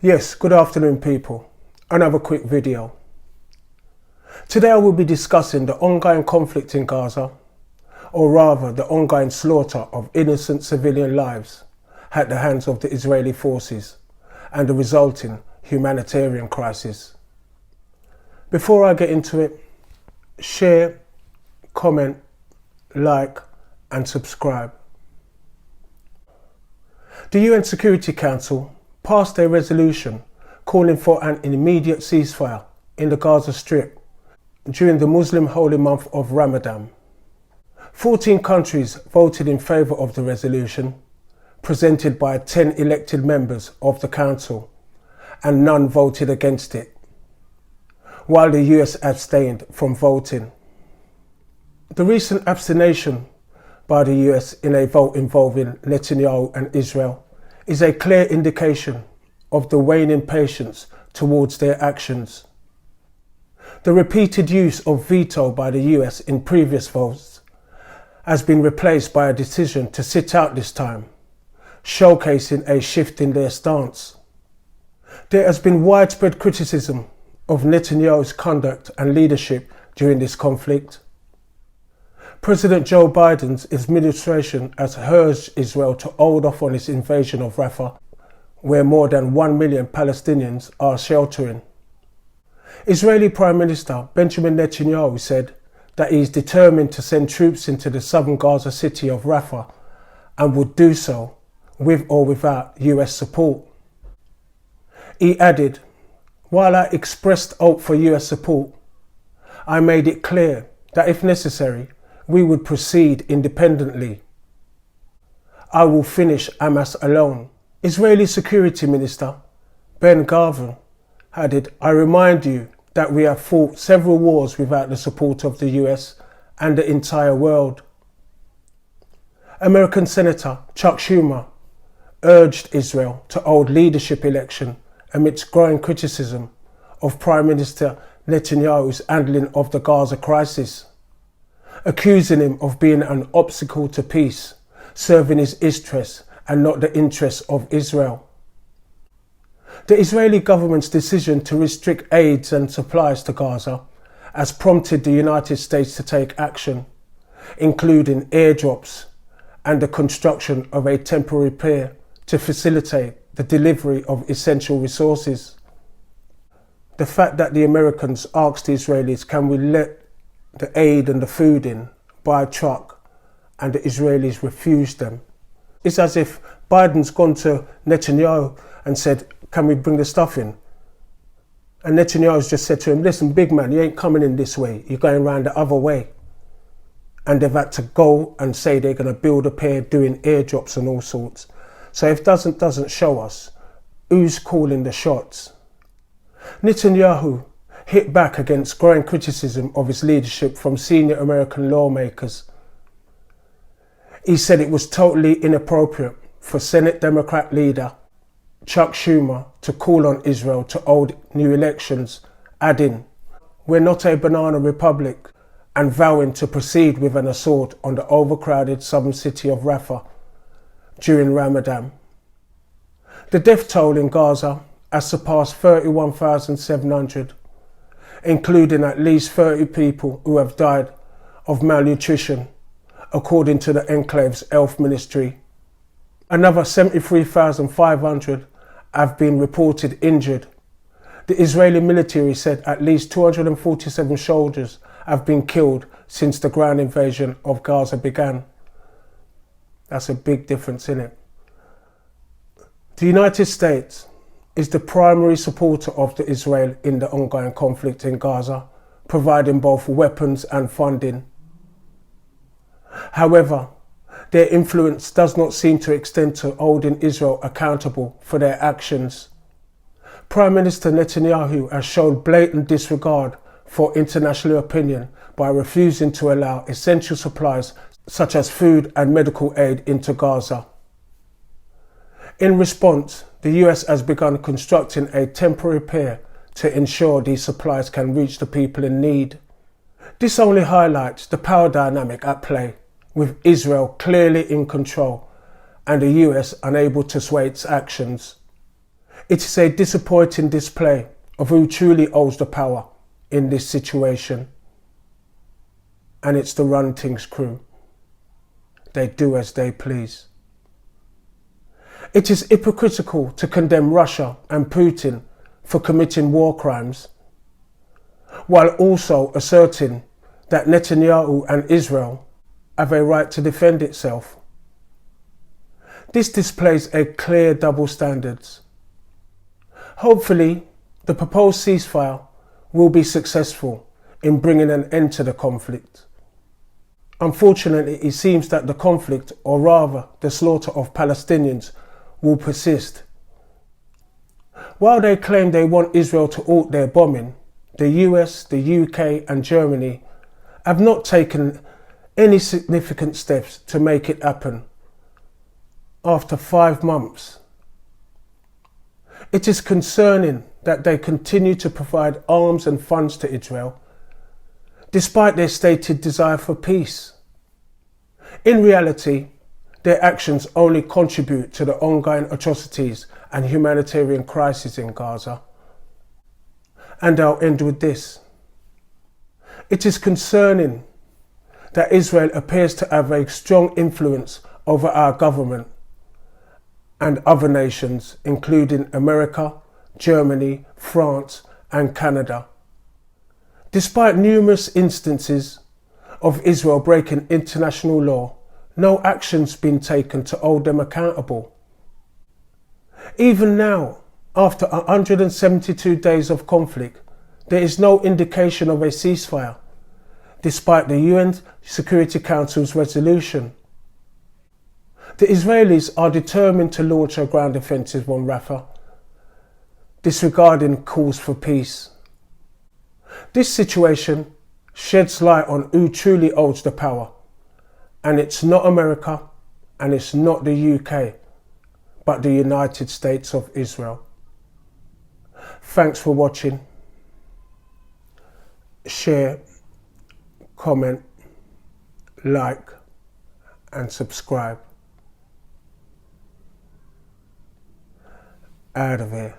Yes, good afternoon people. Another quick video. Today I will be discussing the ongoing conflict in Gaza, or rather the ongoing slaughter of innocent civilian lives at the hands of the Israeli forces and the resulting humanitarian crisis. Before I get into it, share, comment, like and subscribe. The UN Security Council passed a resolution calling for an immediate ceasefire in the Gaza Strip during the Muslim holy month of Ramadan. 14 countries voted in favour of the resolution, presented by 10 elected members of the Council, and none voted against it, while the US abstained from voting. The recent abstination by the US in a vote involving Netanyahu and Israel is a clear indication of the waning patience towards their actions. The repeated use of veto by the US in previous votes has been replaced by a decision to sit out this time, showcasing a shift in their stance. There has been widespread criticism of Netanyahu's conduct and leadership during this conflict. President Joe Biden's administration has urged Israel to hold off on its invasion of Rafah, where more than 1 million Palestinians are sheltering. Israeli Prime Minister Benjamin Netanyahu said that he is determined to send troops into the southern Gaza city of Rafah and would do so with or without US support. He added, "While I expressed hope for US support, I made it clear that if necessary, we would proceed independently. I will finish Hamas alone." Israeli Security Minister Ben Gvir added, "I remind you that we have fought several wars without the support of the US and the entire world." American Senator Chuck Schumer urged Israel to hold leadership election amidst growing criticism of Prime Minister Netanyahu's handling of the Gaza crisis, accusing him of being an obstacle to peace, serving his interests and not the interests of Israel. The Israeli government's decision to restrict aid and supplies to Gaza has prompted the United States to take action, including airdrops and the construction of a temporary pier to facilitate the delivery of essential resources. The fact that the Americans asked the Israelis, "Can we let the aid and the food in by truck?" and the Israelis refused them. It's as if Biden's gone to Netanyahu and said, "Can we bring the stuff in?" And Netanyahu's just said to him, "Listen, big man, you ain't coming in this way. You're going around the other way." And they've had to go and say they're going to build a pier, doing airdrops and all sorts. So if doesn't show us who's calling the shots. Netanyahu hit back against growing criticism of his leadership from senior American lawmakers. He said it was totally inappropriate for Senate Democrat leader Chuck Schumer to call on Israel to hold new elections, adding, "We're not a banana republic," and vowing to proceed with an assault on the overcrowded southern city of Rafah during Ramadan. The death toll in Gaza has surpassed 31,700, including at least 30 people who have died of malnutrition, according to the enclave's health ministry. Another 73,500 have been reported injured. The Israeli military said at least 247 soldiers have been killed since the ground invasion of Gaza began. That's a big difference, isn't it? The United States is the primary supporter of Israel in the ongoing conflict in Gaza, providing both weapons and funding. However, their influence does not seem to extend to holding Israel accountable for their actions. Prime Minister Netanyahu has shown blatant disregard for international opinion by refusing to allow essential supplies such as food and medical aid into Gaza. In response, the US has begun constructing a temporary pier to ensure these supplies can reach the people in need. This only highlights the power dynamic at play, with Israel clearly in control and the US unable to sway its actions. It is a disappointing display of who truly holds the power in this situation, and it's the Run Things crew. They do as they please. It is hypocritical to condemn Russia and Putin for committing war crimes, while also asserting that Netanyahu and Israel have a right to defend itself. This displays a clear double standards. Hopefully, the proposed ceasefire will be successful in bringing an end to the conflict. Unfortunately, it seems that the conflict, or rather the slaughter of Palestinians, will persist. While they claim they want Israel to halt their bombing, the US, the UK and Germany have not taken any significant steps to make it happen after 5 months. It is concerning that they continue to provide arms and funds to Israel, despite their stated desire for peace. In reality, their actions only contribute to the ongoing atrocities and humanitarian crisis in Gaza. And I'll end with this. It is concerning that Israel appears to have a strong influence over our government and other nations, including America, Germany, France and Canada. Despite numerous instances of Israel breaking international law, no action's been taken to hold them accountable. Even now, after 172 days of conflict, there is no indication of a ceasefire, despite the UN Security Council's resolution. The Israelis are determined to launch a ground offensive on Rafah, disregarding calls for peace. This situation sheds light on who truly holds the power, and it's not America and it's not the UK, but the United States of Israel. Thanks for watching. Share, comment, like and subscribe. Out of here.